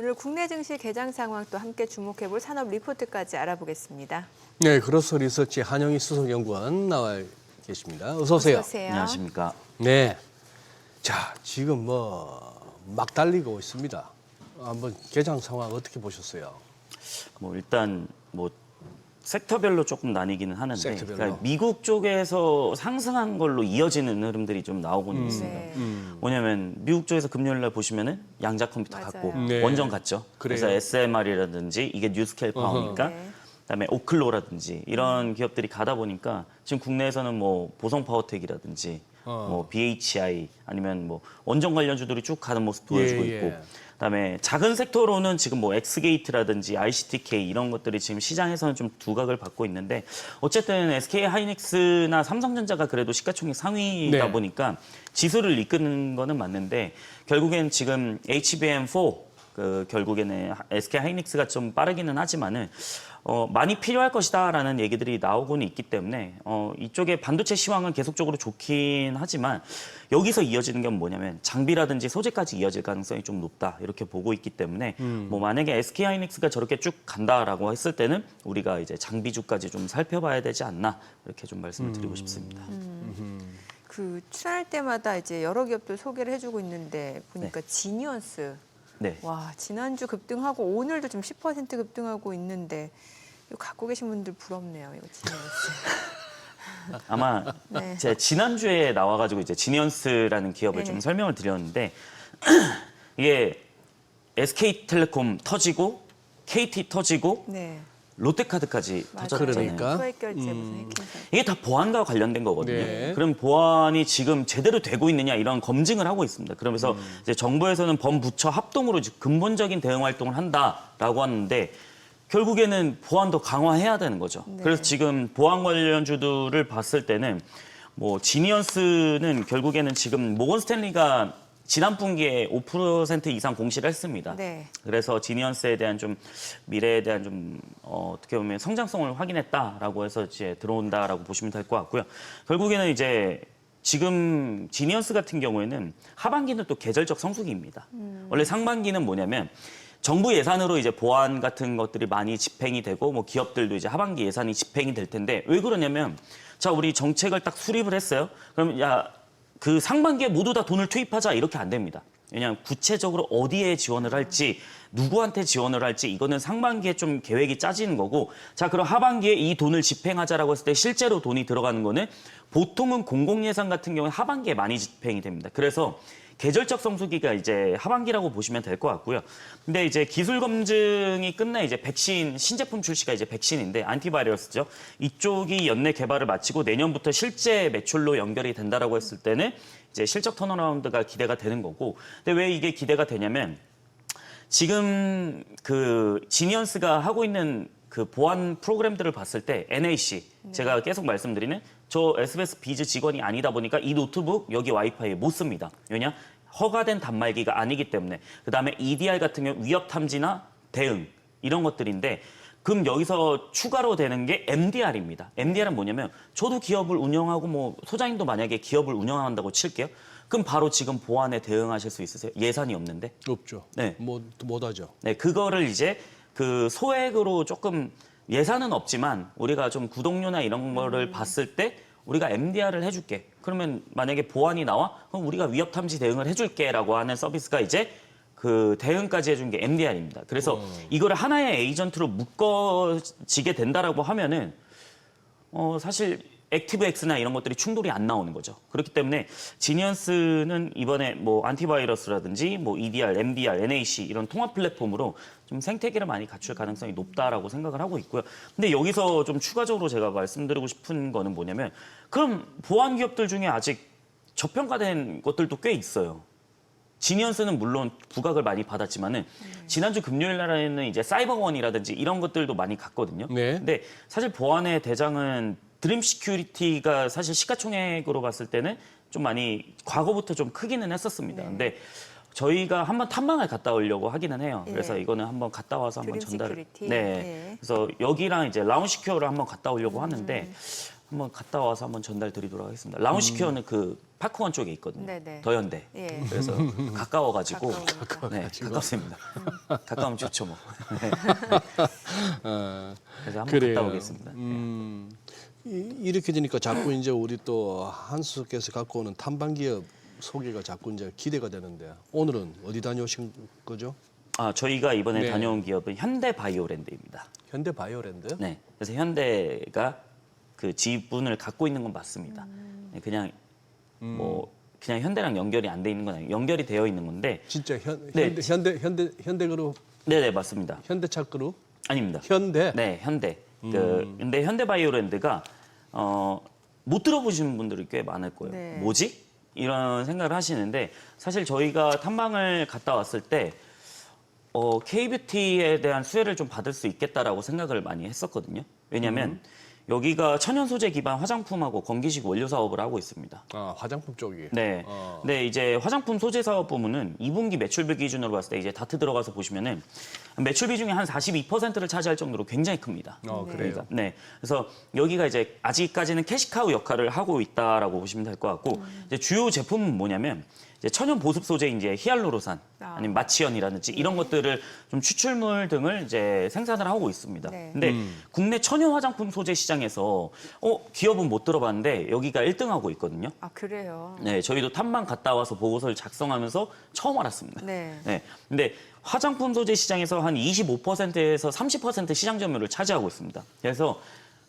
오늘 국내 증시 개장 상황 또 함께 주목해볼 산업 리포트까지 알아보겠습니다. 네, 그로서 리서치 한영희 수석연구원 나와 계십니다. 어서 오세요. 어서 오세요. 안녕하십니까. 네, 자 지금 막 달리고 있습니다. 한번 개장 상황 어떻게 보셨어요? 일단 섹터별로 조금 나뉘기는 하는데, 섹터별로. 그러니까 미국 쪽에서 상승한 걸로 이어지는 흐름들이 좀 나오고는 있습니다. 네. 뭐냐면 미국 쪽에서 금요일 날 보시면은 양자 컴퓨터 맞아요. 갔고 네. 원전 갔죠. 그래요. 그래서 SMR이라든지 이게 뉴스케일 파워니까 네. 그다음에 오클로라든지 이런 기업들이 가다 보니까 지금 국내에서는 보성 파워텍이라든지 BHI 아니면 원전 관련주들이 쭉 가는 모습 보여주고 예. 있고, 그다음에 작은 섹터로는 지금 엑스게이트라든지 ICTK 이런 것들이 지금 시장에서는 좀 두각을 받고 있는데, 어쨌든 SK 하이닉스나 삼성전자가 그래도 시가총액 상위다 네. 보니까 지수를 이끄는 거는 맞는데, 결국엔 지금 HBM4 결국에는 SK 하이닉스가 좀 빠르기는 하지만은 많이 필요할 것이다라는 얘기들이 나오고는 있기 때문에 이쪽에 반도체 시황은 계속적으로 좋긴 하지만, 여기서 이어지는 게 뭐냐면 장비라든지 소재까지 이어질 가능성이 좀 높다 이렇게 보고 있기 때문에 만약에 SK 하이닉스가 저렇게 쭉 간다라고 했을 때는 우리가 이제 장비주까지 좀 살펴봐야 되지 않나 이렇게 좀 말씀을 드리고 싶습니다. 그 출연할 때마다 이제 여러 기업들 소개를 해주고 있는데 보니까 지니언스. 네. 와, 지난주 급등하고 오늘도 좀 10% 급등하고 있는데 이거 갖고 계신 분들 부럽네요. 이거 지니언스. 아마 네. 제가 지난주에 나와가지고 이제 지니언스라는 기업을 네네. 좀 설명을 드렸는데, 이게 SK텔레콤 터지고 KT 터지고 네. 롯데카드까지 맞아요. 터졌잖아요. 그러니까. 소액 결제 무슨 해킹사. 이게 다 보안과 관련된 거거든요. 네. 그럼 보안이 지금 제대로 되고 있느냐 이런 검증을 하고 있습니다. 그러면서 이제 정부에서는 범부처 합동으로 이제 근본적인 대응 활동을 한다라고 하는데, 결국에는 보안도 강화해야 되는 거죠. 네. 그래서 지금 보안 관련주들을 봤을 때는 지니언스는 결국에는 지금 모건 스탠리가 지난 분기에 5% 이상 공시를 했습니다. 네. 그래서 지니언스에 대한 좀 미래에 대한 좀 어떻게 보면 성장성을 확인했다라고 해서 이제 들어온다라고 보시면 될 것 같고요. 결국에는 이제 지금 지니언스 같은 경우에는 하반기는 또 계절적 성수기입니다. 원래 상반기는 뭐냐면 정부 예산으로 이제 보안 같은 것들이 많이 집행이 되고 기업들도 이제 하반기 예산이 집행이 될 텐데, 왜 그러냐면 자, 우리 정책을 딱 수립을 했어요. 그럼 그 상반기에 모두 다 돈을 투입하자 이렇게 안 됩니다. 왜냐하면 구체적으로 어디에 지원을 할지, 누구한테 지원을 할지 이거는 상반기에 좀 계획이 짜지는 거고, 자, 그럼 하반기에 이 돈을 집행하자라고 했을 때 실제로 돈이 들어가는 거는 보통은 공공예산 같은 경우에 하반기에 많이 집행이 됩니다. 그래서 계절적 성수기가 이제 하반기라고 보시면 될 것 같고요. 근데 이제 기술 검증이 끝나 이제 백신, 신제품 출시가 이제 백신인데 안티바이러스죠. 이쪽이 연내 개발을 마치고 내년부터 실제 매출로 연결이 된다라고 했을 때는 이제 실적 턴어라운드가 기대가 되는 거고. 근데 왜 이게 기대가 되냐면 지금 그 지니언스가 하고 있는 그 보안 프로그램들을 봤을 때 NAC, 제가 계속 말씀드리는 저 SBS 비즈 직원이 아니다 보니까 이 노트북 여기 와이파이 못 씁니다. 왜냐? 허가된 단말기가 아니기 때문에. 그다음에 EDR 같은 경우 위협 탐지나 대응 이런 것들인데, 그럼 여기서 추가로 되는 게 MDR입니다. MDR은 뭐냐면 저도 기업을 운영하고 소장님도 만약에 기업을 운영한다고 칠게요. 그럼 바로 지금 보안에 대응하실 수 있으세요? 예산이 없는데? 없죠. 네. 못하죠. 네, 그거를 이제 그 소액으로 조금 예산은 없지만 우리가 좀 구독료나 이런 거를 봤을 때 우리가 MDR을 해줄게. 그러면 만약에 보안이 나와? 그럼 우리가 위협 탐지 대응을 해줄게라고 하는 서비스가 이제 그 대응까지 해준 게 MDR입니다. 그래서 이거를 하나의 에이전트로 묶어지게 된다라고 하면은 사실 액티브엑스나 이런 것들이 충돌이 안 나오는 거죠. 그렇기 때문에 지니언스는 이번에 안티바이러스라든지 EDR, MDR, NAC 이런 통합 플랫폼으로 좀 생태계를 많이 갖출 가능성이 높다라고 생각을 하고 있고요. 근데 여기서 좀 추가적으로 제가 말씀드리고 싶은 거는 뭐냐면, 그럼 보안 기업들 중에 아직 저평가된 것들도 꽤 있어요. 지니언스는 물론 부각을 많이 받았지만은 지난주 금요일 날에는 이제 사이버원이라든지 이런 것들도 많이 갔거든요. 네. 근데 사실 보안의 대장은 드림 시큐리티가 사실 시가총액으로 봤을 때는 좀 많이 과거부터 좀 크기는 했었습니다. 근데 저희가 한번 탐방을 갔다 오려고 하기는 해요. 그래서 이거는 한번 갔다 와서 한번 드림 전달. 시큐리티. 네. 네. 그래서 여기랑 이제 라운시큐어를 한번 갔다 오려고 하는데 한번 갔다 와서 한번 전달 드리도록 하겠습니다. 라운시큐어는 그 파크원 쪽에 있거든요. 네네. 더현대. 예. 그래서 가까워가지고 가까우니까. 네, 가깝습니다. 가까우면 좋죠 뭐. 네. 그래서 한번 그래요. 갔다 오겠습니다. 이렇게 되니까 자꾸 이제 우리 또 한수께서 갖고 오는 탐방기업 소개가 자꾸 이제 기대가 되는데 오늘은 어디 다녀오신 거죠? 아 저희가 이번에 네. 다녀온 기업은 현대바이오랜드입니다. 현대바이오랜드? 네, 그래서 현대가 그 지분을 갖고 있는 건 맞습니다. 네, 그냥 뭐 그냥 현대랑 연결이 안 돼 있는 건 아니에요. 연결이 되어 있는 건데. 진짜 네. 현대그룹, 네네 맞습니다. 현대차 그룹, 아닙니다. 현대. 네, 현대. 근데 현대바이오랜드가 못 들어보시는 분들이 꽤 많을 거예요. 네. 뭐지? 이런 생각을 하시는데 사실 저희가 탐방을 갔다 왔을 때 K뷰티에 대한 수혜를 좀 받을 수 있겠다라고 생각을 많이 했었거든요. 왜냐하면 여기가 천연 소재 기반 화장품하고 건기식 원료 사업을 하고 있습니다. 아, 화장품 쪽이. 네. 네, 이제 화장품 소재 사업 부문은 2분기 매출비 기준으로 봤을 때 이제 다트 들어가서 보시면은 매출 비중이 한 42%를 차지할 정도로 굉장히 큽니다. 그래요. 네. 그래서 여기가 이제 아직까지는 캐시카우 역할을 하고 있다라고 보시면 될 것 같고 이제 주요 제품은 뭐냐면 이제 천연 보습 소재인 이제 히알루로산 아니면 마취연이라든지 이런 것들을 좀 추출물 등을 이제 생산을 하고 있습니다. 네. 근데 국내 천연 화장품 소재 시장에서 기업은 못 들어봤는데 여기가 1등하고 있거든요. 아 그래요. 네, 저희도 탐방 갔다 와서 보고서를 작성하면서 처음 알았습니다. 네. 네. 근데 화장품 소재 시장에서 한 25%에서 30% 시장 점유율을 차지하고 있습니다. 그래서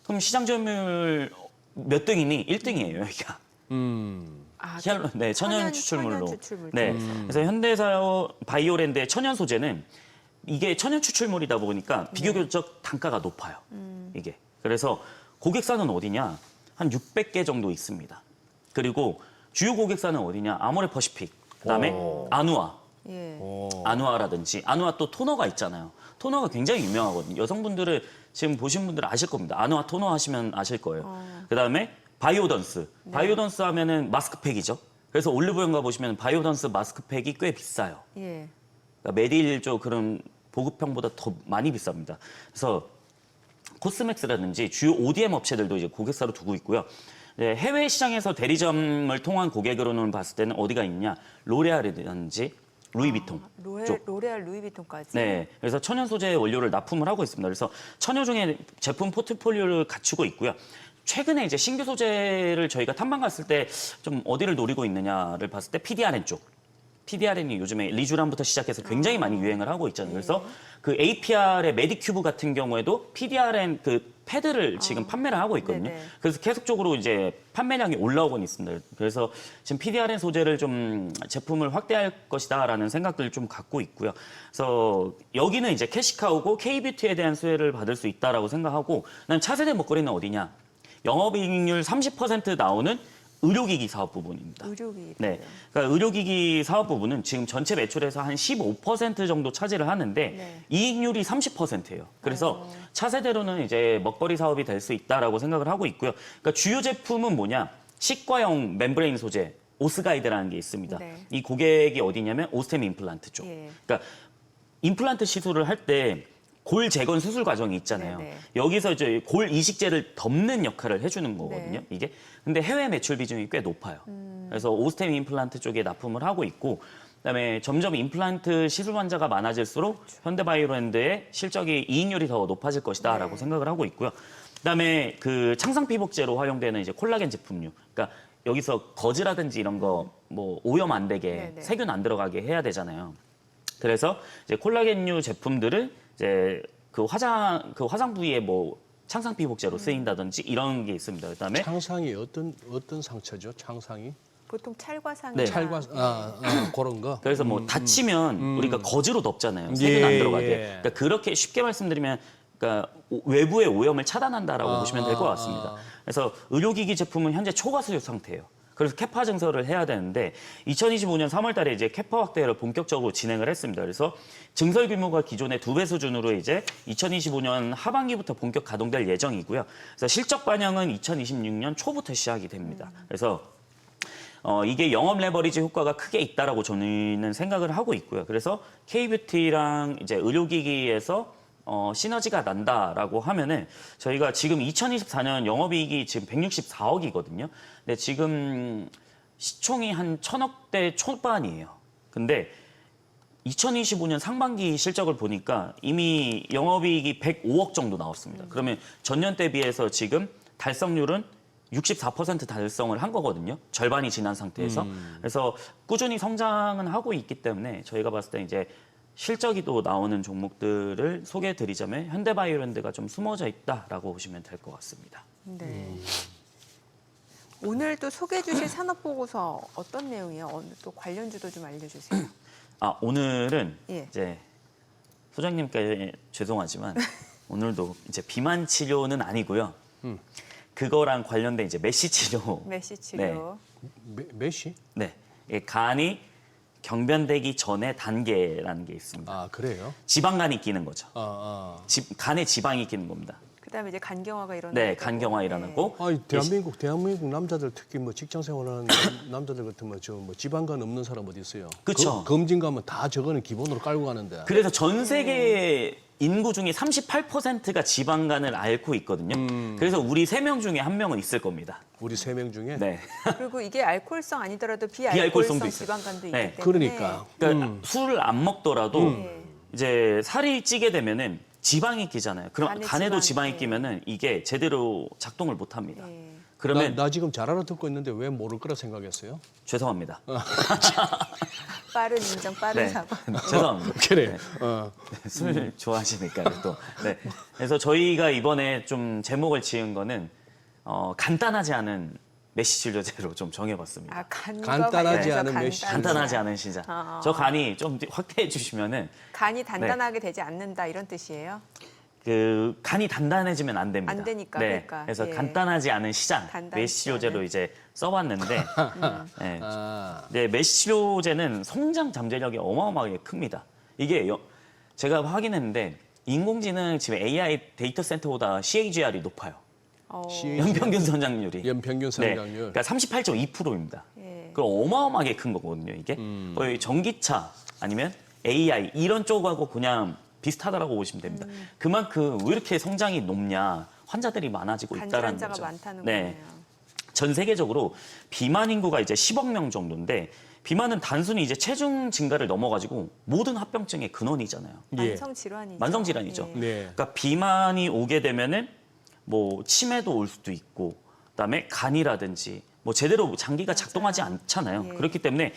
그럼 시장 점유율 몇 등이니? 1등이에요, 여기가. 아, 네, 천연 추출물로. 천연 추출물 네. 중에서. 그래서 현대사 바이오랜드의 천연 소재는 이게 천연 추출물이다 보니까 비교적 단가가 높아요. 이게. 그래서 고객사는 어디냐? 한 600개 정도 있습니다. 그리고 주요 고객사는 어디냐? 아모레퍼시픽. 그다음에 아누아. 예. 아누아라든지 아누아 또 토너가 있잖아요. 토너가 굉장히 유명하거든요. 여성분들은 지금 보신 분들은 아실 겁니다. 아누아 토너 하시면 아실 거예요. 그다음에 바이오던스. 바이오던스 하면은 마스크팩이죠. 그래서 올리브영 가 보시면 바이오던스 마스크팩이 꽤 비싸요. 예. 그러니까 메딜 쪽 그런 보급형보다 더 많이 비쌉니다. 그래서 코스맥스라든지 주요 ODM 업체들도 이제 고객사로 두고 있고요. 네, 해외 시장에서 대리점을 통한 고객으로는 봤을 때는 어디가 있냐? 로레알이라든지 루이비통 쪽. 로레알 루이비통까지. 네, 그래서 천연 소재 원료를 납품을 하고 있습니다. 그래서 천여종의 제품 포트폴리오를 갖추고 있고요. 최근에 이제 신규 소재를 저희가 탐방 갔을 때 좀 어디를 노리고 있느냐를 봤을 때 PDRN 쪽. PDRN이 요즘에 리쥬란부터 시작해서 굉장히 많이 유행을 하고 있잖아요. 그래서 그 APR의 메디큐브 같은 경우에도 PDRN 그 패드를 지금 판매를 하고 있거든요. 네네. 그래서 계속적으로 이제 판매량이 올라오곤 있습니다. 그래서 지금 PDRN 소재를 좀 제품을 확대할 것이다라는 생각들을 좀 갖고 있고요. 그래서 여기는 이제 캐시카우고 K뷰티에 대한 수혜를 받을 수 있다라고 생각하고 난 차세대 먹거리는 어디냐? 영업이익률 30% 나오는 의료기기 사업 부분입니다. 의료기. 네, 그러니까 의료기기 사업 부분은 지금 전체 매출에서 한 15% 정도 차지를 하는데 네. 이익률이 30%예요. 그래서 차세대로는 이제 먹거리 사업이 될 수 있다라고 생각을 하고 있고요. 그러니까 주요 제품은 뭐냐? 치과용 멤브레인 소재 오스가이드라는 게 있습니다. 네. 이 고객이 어디냐면 오스템 임플란트 쪽. 예. 그러니까 임플란트 시술을 할 때 골 재건 수술 과정이 있잖아요. 네네. 여기서 이제 골 이식제를 덮는 역할을 해주는 거거든요. 네. 이게. 근데 해외 매출 비중이 꽤 높아요. 그래서 오스템 임플란트 쪽에 납품을 하고 있고, 그다음에 점점 임플란트 시술 환자가 많아질수록 현대바이오랜드의 실적이 이익률이 더 높아질 것이다라고 네. 생각을 하고 있고요. 그다음에 그 창상 피복제로 활용되는 이제 콜라겐 제품류. 그러니까 여기서 거즈라든지 이런 거 뭐 오염 안 되게 네네. 세균 안 들어가게 해야 되잖아요. 그래서 이제 콜라겐류 제품들을 이제 그 화상 부위에 뭐 창상 피복제로 쓰인다든지 이런 게 있습니다. 그다음에 창상이 어떤 상처죠? 창상이? 보통 찰과상이나 네. 찰과 그런 거. 그래서 뭐 다치면 우리가 거즈로 덮잖아요. 세균 안 예, 들어가게. 예. 그러니까 그렇게 쉽게 말씀드리면 그러니까 외부의 오염을 차단한다라고 보시면 될 것 같습니다. 그래서 의료기기 제품은 현재 초과 수요 상태예요. 그래서 캐파 증설을 해야 되는데 2025년 3월 달에 이제 캐파 확대를 본격적으로 진행을 했습니다. 그래서 증설 규모가 기존의 2배 수준으로 이제 2025년 하반기부터 본격 가동될 예정이고요. 그래서 실적 반영은 2026년 초부터 시작이 됩니다. 그래서 이게 영업 레버리지 효과가 크게 있다라고 저는 생각을 하고 있고요. 그래서 K뷰티랑 이제 의료기기에서 시너지가 난다라고 하면은 저희가 지금 2024년 영업이익이 지금 164억이거든요. 근데 지금 시총이 한 1,000억대 초반이에요. 근데 2025년 상반기 실적을 보니까 이미 영업이익이 105억 정도 나왔습니다. 그러면 전년 대비해서 지금 달성률은 64% 달성을 한 거거든요. 절반이 지난 상태에서. 그래서 꾸준히 성장은 하고 있기 때문에 저희가 봤을 때 이제 실적이 또 나오는 종목들을 소개해드리자면 현대바이오랜드가 좀 숨어져 있다라고 보시면 될 것 같습니다. 네. 오늘 또 소개해 주실 산업보고서 어떤 내용이에요? 오늘 또 관련주도 좀 알려주세요. 오늘은 예. 이제 소장님께 죄송하지만 오늘도 이제 비만 치료는 아니고요. 그거랑 관련된 이제 메시 치료. 메시 치료. 메시? 네. 이 간이 경변되기 전의 단계라는 게 있습니다. 아 그래요? 지방간이 끼는 거죠. 간에 지방이 끼는 겁니다. 그다음에 이제 간경화가 일어나고. 네, 간경화 일어나고. 아니 대한민국 남자들 특히 뭐 직장 생활하는 남자들 같으면 저 뭐 지방간 없는 사람 어디 있어요? 그쵸. 검진 가면 다 저거는 기본으로 깔고 가는데. 그래서 전 세계 인구 중에 38%가 지방간을 앓고 있거든요. 그래서 우리 3명 중에 1명은 있을 겁니다. 우리 3명 중에. 네. 그리고 이게 알코올성 아니더라도 비알코올성도 비알코올성 있어요. 지방간도 있기 네. 때문에. 그러니까. 그러니까 술을 안 먹더라도 네. 이제 살이 찌게 되면은 지방이 끼잖아요. 그럼 간에도 지방이 네. 끼면은 이게 제대로 작동을 못 합니다. 네. 그러면 나 지금 잘 알아듣고 있는데 왜 모를 거라 생각했어요? 죄송합니다. 빠른 인정, 빠른 네. 사과. 죄송합니다. 그래. 술 좋아하시니까 또. 네. 그래서 저희가 이번에 좀 제목을 지은 거는 간단하지 않은 메시 진료제로 좀 정해봤습니다. 아, 간과 간단하지 관련해서 않은 메시 간단하지 않은 시작. 저 간이 좀 확대해 주시면은 간이 단단하게 되지 않는다 이런 뜻이에요. 그 간이 단단해지면 안 됩니다. 안 되니까, 네. 그러니까. 그래서 예. 간단하지 않은 시장 간단하지 메시 치료제로 않은. 이제 써봤는데 네. 아, 네, 메시 치료제는 성장 잠재력이 어마어마하게 큽니다. 이게 제가 확인했는데 인공지능 지금 AI 데이터 센터보다 CAGR이 높아요. 연평균 성장률이. 연평균 네, 성장률. 그러니까 38.2%입니다. 예. 그 어마어마하게 큰 거거든요, 이게. 거의 전기차 아니면 AI 이런 쪽하고 그냥 비슷하다라고 보시면 됩니다. 그만큼 왜 이렇게 성장이 높냐? 환자들이 많아지고 간질 있다라는 환자가 거죠. 많다는 네. 거네요. 전 세계적으로 비만 인구가 이제 10억 명 정도인데 비만은 단순히 이제 체중 증가를 넘어가지고 모든 합병증의 근원이잖아요. 예. 만성 질환이죠. 만성 질환이죠. 예. 네. 그러니까 비만이 오게 되면은 뭐 치매도 올 수도 있고 그다음에 간이라든지 뭐 제대로 장기가 작동하지 않잖아요. 예. 그렇기 때문에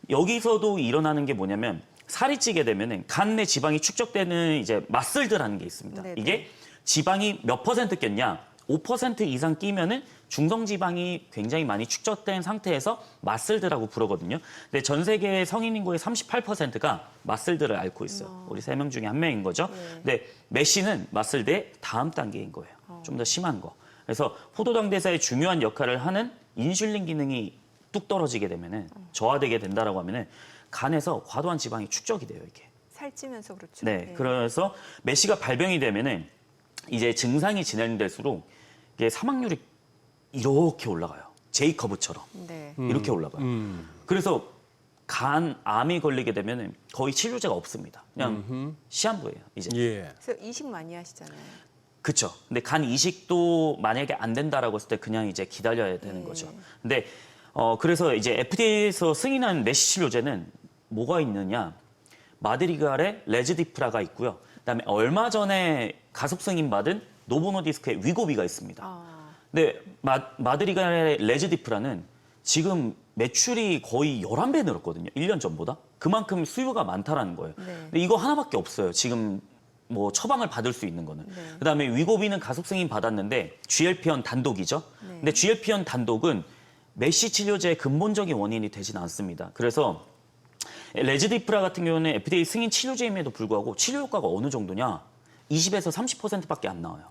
여기서도 일어나는 게 뭐냐면 살이 찌게 되면은 간 내 지방이 축적되는 이제 마슬드라는 게 있습니다. 네네. 이게 지방이 몇 퍼센트 꼈냐? 5% 이상 끼면은 중성 지방이 굉장히 많이 축적된 상태에서 마슬드라고 부르거든요. 근데 전 세계 성인 인구의 38%가 마슬드를 앓고 있어요. 우리 3명 중에 1명인 거죠. 네. 근데 메시는 마슬드의 다음 단계인 거예요. 좀 더 심한 거. 그래서 포도당대사의 중요한 역할을 하는 인슐린 기능이 뚝 떨어지게 되면은 저하되게 된다라고 하면은 간에서 과도한 지방이 축적이 돼요, 이게. 살찌면서 그렇죠. 네. 예. 그래서 메시가 발병이 되면은 이제 증상이 진행될수록 이게 사망률이 이렇게 올라가요. 제이커브처럼 네. 이렇게 올라가요. 그래서 간암이 걸리게 되면은 거의 치료제가 없습니다. 그냥 시한부예요, 이제. 예. 그래서 이식 많이 하시잖아요. 그렇죠. 근데 간 이식도 만약에 안 된다라고 했을 때 그냥 이제 기다려야 되는 거죠. 근데 그래서 이제 FDA에서 승인한 메시 치료제는 뭐가 있느냐? 마드리갈의 레즈디프라가 있고요. 그다음에 얼마 전에 가속 승인받은 노보노디스크의 위고비가 있습니다. 근데 마드리갈의 레즈디프라는 지금 매출이 거의 11배 늘었거든요. 1년 전보다. 그만큼 수요가 많다라는 거예요. 네. 근데 이거 하나밖에 없어요. 지금 뭐 처방을 받을 수 있는 거는. 그다음에 위고비는 가속 승인 받았는데 GLP-1 단독이죠. 근데 GLP-1 단독은 메시 치료제의 근본적인 원인이 되진 않습니다. 그래서 레즈디프라 같은 경우는 FDA 승인 치료제임에도 불구하고 치료 효과가 어느 정도냐? 20에서 30%밖에 안 나와요.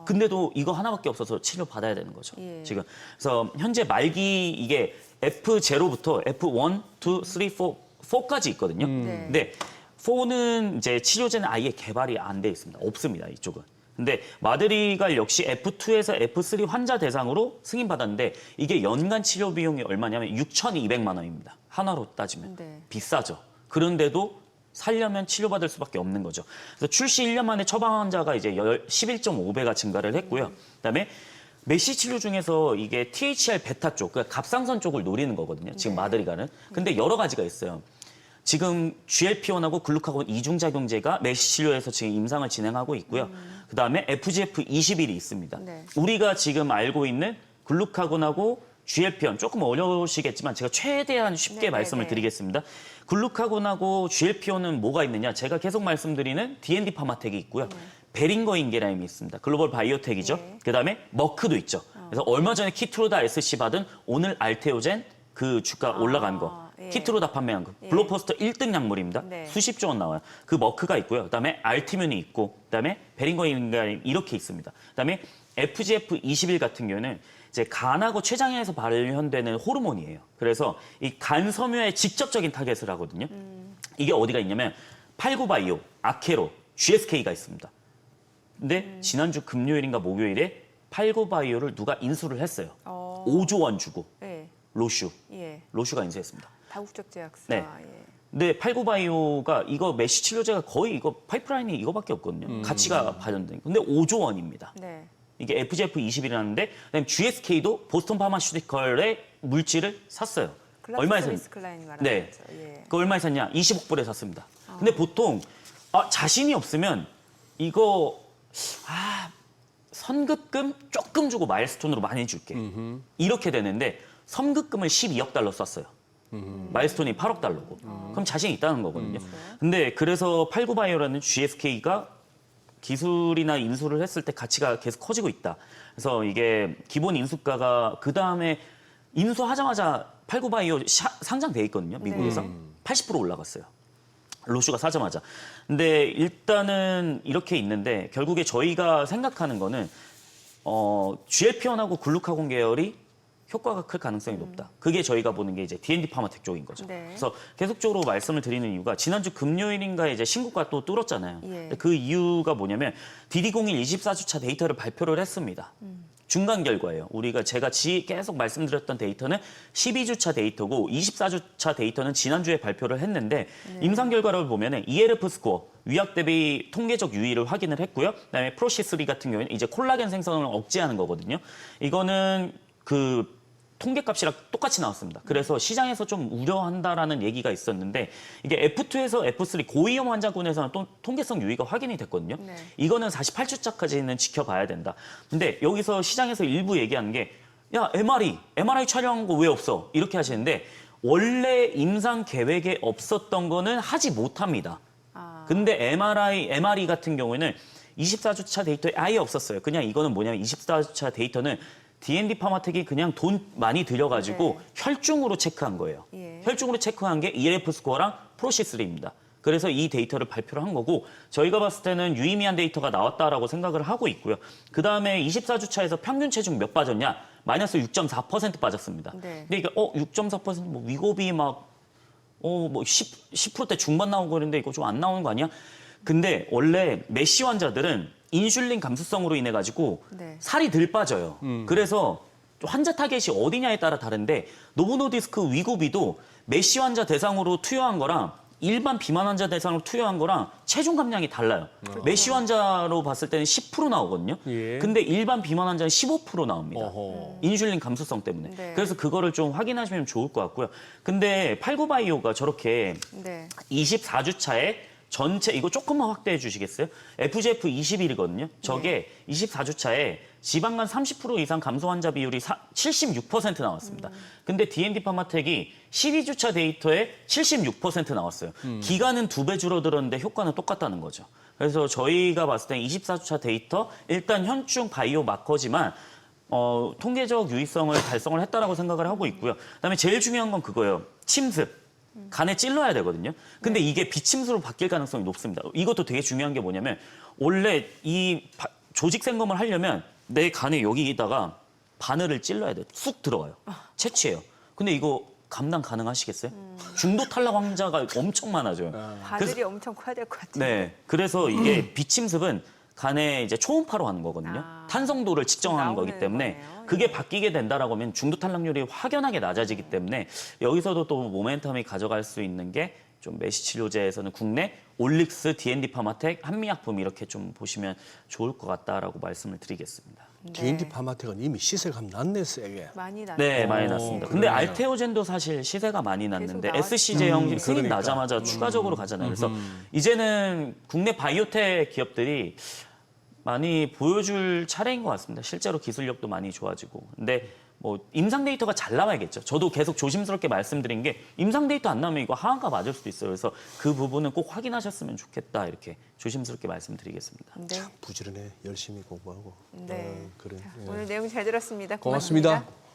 근데도 이거 하나밖에 없어서 치료 받아야 되는 거죠. 예. 지금. 그래서 현재 말기 이게 F0부터 F1, 2, 3, 4까지 있거든요. 네. 근데 4는 이제 치료제는 아예 개발이 안 돼 있습니다. 없습니다. 이쪽은. 근데 마드리갈 역시 F2에서 F3 환자 대상으로 승인받았는데 이게 연간 치료 비용이 얼마냐면 6,200만 원입니다. 한화로 따지면. 네. 비싸죠. 그런데도 살려면 치료받을 수밖에 없는 거죠. 그래서 출시 1년 만에 처방 환자가 이제 11.5배가 증가를 했고요. 그다음에 메쉬 치료 중에서 이게 THR 베타 쪽, 그러니까 갑상선 쪽을 노리는 거거든요. 지금 마드리가는. 근데 여러 가지가 있어요. 지금 GLP-1하고 글루카곤 이중작용제가 메쉬 치료에서 지금 임상을 진행하고 있고요. 그다음에 FGF21이 있습니다. 네. 우리가 지금 알고 있는 글루카곤하고 GLP-1 조금 어려우시겠지만 제가 최대한 쉽게 네네네. 말씀을 드리겠습니다. 글루카곤하고 GLP-1은 뭐가 있느냐? 제가 계속 말씀드리는 D&D 파마텍이 있고요. 베링거 인게라임이 있습니다. 글로벌 바이오텍이죠. 네. 그다음에 머크도 있죠. 그래서 얼마 전에 키트로다 SC 받은 오늘 알테오젠 그 주가 올라간 거. 예. 키트로다 판매한 거. 예. 블록버스터 1등 약물입니다. 네. 수십조 원 나와요. 그 머크가 있고요. 그다음에 알티뮴이 있고 그다음에 베링거 인게라임 이렇게 있습니다. 그다음에 FGF21 같은 경우는 이제 간하고 췌장에서 발현되는 호르몬이에요. 그래서 이 간 섬유에 직접적인 타겟을 하거든요. 이게 어디가 있냐면 팔구바이오, 아케로, GSK가 있습니다. 근데 지난주 금요일인가 목요일에 팔구바이오를 누가 인수를 했어요. 5조 원 주고 예. 로슈, 예. 로슈가 인수했습니다. 다국적 제약사. 네. 예. 근데 팔구바이오가 이거 메쉬 치료제가 거의 이거 파이프라인이 이거밖에 없거든요. 가치가 발현된. 근데 5조 원입니다. 네. 이게 FGF21이라는데 그다음에 GSK도 보스턴 파마슈티컬의 물질을 샀어요. 얼마에 샀냐? 글라스리스클라인이 말하는 네. 거죠. 예. 그 얼마에 샀냐? 20억 불에 샀습니다. 근데 보통 자신이 없으면 이거 선급금 조금 주고 마일스톤으로 많이 줄게. 이렇게 되는데 선급금을 12억 달러 썼어요. 마일스톤이 8억 달러고. 그럼 자신이 있다는 거거든요. 근데 그래서 팔구바이오라는 GSK가 기술이나 인수를 했을 때 가치가 계속 커지고 있다. 그래서 이게 기본 인수가가 그 다음에 인수하자마자 팔구바이오 상장돼 있거든요. 미국에서. 80% 올라갔어요. 로슈가 사자마자. 근데 일단은 이렇게 있는데 결국에 저희가 생각하는 거는 GLP-1하고 글루카곤 계열이 효과가 클 가능성이 높다. 그게 저희가 보는 게 이제 D&D 파마텍 쪽인 거죠. 네. 그래서 계속적으로 말씀을 드리는 이유가 지난주 금요일인가에 이제 신고가 또 뚫었잖아요. 예. 근데 그 이유가 뭐냐면 DD01 24주차 데이터를 발표를 했습니다. 중간 결과예요. 제가 계속 말씀드렸던 데이터는 12주차 데이터고 24주차 데이터는 지난주에 발표를 했는데 임상 결과를 보면 ELF 스코어, 위약 대비 통계적 유의를 확인을 했고요. 그다음에 프로시3 같은 경우에는 이제 콜라겐 생성을 억제하는 거거든요. 이거는 그 통계값이랑 똑같이 나왔습니다. 그래서 시장에서 좀 우려한다라는 얘기가 있었는데 이게 F2에서 F3 고위험 환자군에서는 또 통계성 유의가 확인이 됐거든요. 네. 이거는 48주차까지는 지켜봐야 된다. 근데 여기서 시장에서 일부 얘기하는 게 야, MRI 촬영한 거 왜 없어? 이렇게 하시는데 원래 임상 계획에 없었던 거는 하지 못합니다. 근데 MRI 같은 경우에는 24주차 데이터에 아예 없었어요. 그냥 이거는 뭐냐면 24주차 데이터는 D&D 파마텍이 그냥 돈 많이 들여가지고 네. 혈중으로 체크한 거예요. 예. 혈중으로 체크한 게 ELF 스코어랑 프로시3입니다. 그래서 이 데이터를 발표를 한 거고 저희가 봤을 때는 유의미한 데이터가 나왔다라고 생각을 하고 있고요. 그다음에 24주차에서 평균 체중 몇 빠졌냐? 마이너스 6.4% 빠졌습니다. 네. 근데 이게 6.4% 뭐 위고비 막 10%대 중반 나오고 그러는데 이거 좀 안 나오는 거 아니야? 근데 원래 메쉬 환자들은 인슐린 감수성으로 인해 가지고 네. 살이 덜 빠져요. 그래서 환자 타겟이 어디냐에 따라 다른데 노보노디스크 위고비도 메쉬 환자 대상으로 투여한 거랑 일반 비만 환자 대상으로 투여한 거랑 체중 감량이 달라요. 메쉬 환자로 봤을 때는 10% 나오거든요. 예. 근데 일반 비만 환자는 15% 나옵니다. 어허. 인슐린 감수성 때문에. 네. 그래서 그거를 좀 확인하시면 좋을 것 같고요. 근데 팔구바이오가 저렇게 네. 24주차에 전체 이거 조금만 확대해 주시겠어요? FGF21이거든요. 저게 24주차에 지방간 30% 이상 감소 환자 비율이 76% 나왔습니다. 근데 D&D 파마텍이 12주차 데이터에 76% 나왔어요. 기간은 2배 줄어들었는데 효과는 똑같다는 거죠. 그래서 저희가 봤을 때 24주차 데이터 일단 현충 바이오 마커지만 통계적 유의성을 달성을 했다라고 생각을 하고 있고요. 그다음에 제일 중요한 건 그거예요. 침습. 간에 찔러야 되거든요. 근데 이게 비침수로 바뀔 가능성이 높습니다. 이것도 되게 중요한 게 뭐냐면 원래 이 조직 생검을 하려면 내 간에 여기다가 바늘을 찔러야 돼요. 쑥 들어가요. 채취해요. 근데 이거 감당 가능하시겠어요? 중도 탈락 환자가 엄청 많아져요. 바늘이 엄청 커야 될 것 같아요. 네. 그래서 이게 비침습은 간에 이제 초음파로 하는 거거든요. 탄성도를 측정하는 거기 나오는 때문에 거네요. 그게 바뀌게 된다라고 하면 중도 탈락률이 확연하게 낮아지기 때문에 여기서도 또 모멘텀이 가져갈 수 있는 게 좀 메쉬 치료제에서는 국내 올릭스, D&D 파마텍, 한미약품 이렇게 좀 보시면 좋을 것 같다라고 말씀을 드리겠습니다. D&D 파마텍은 이미 시세가 났네 세게. 많이 났. 네, 많이 났습니다. 근데 그러네요. 알테오젠도 사실 시세가 많이 났는데 나왔죠. SC 제형 수입 그러니까. 나자마자 추가적으로 가잖아요. 그래서 이제는 국내 바이오텍 기업들이 많이 보여줄 차례인 것 같습니다. 실제로 기술력도 많이 좋아지고. 근데 뭐 임상 데이터가 잘 나와야겠죠. 저도 계속 조심스럽게 말씀드린 게 임상 데이터 안 나오면 이거 하한가 맞을 수도 있어요. 그래서 그 부분은 꼭 확인하셨으면 좋겠다. 이렇게 조심스럽게 말씀드리겠습니다. 네. 부지런해 열심히 공부하고. 네. 그래. 오늘 내용 잘 들었습니다. 고맙습니다. 고맙습니다.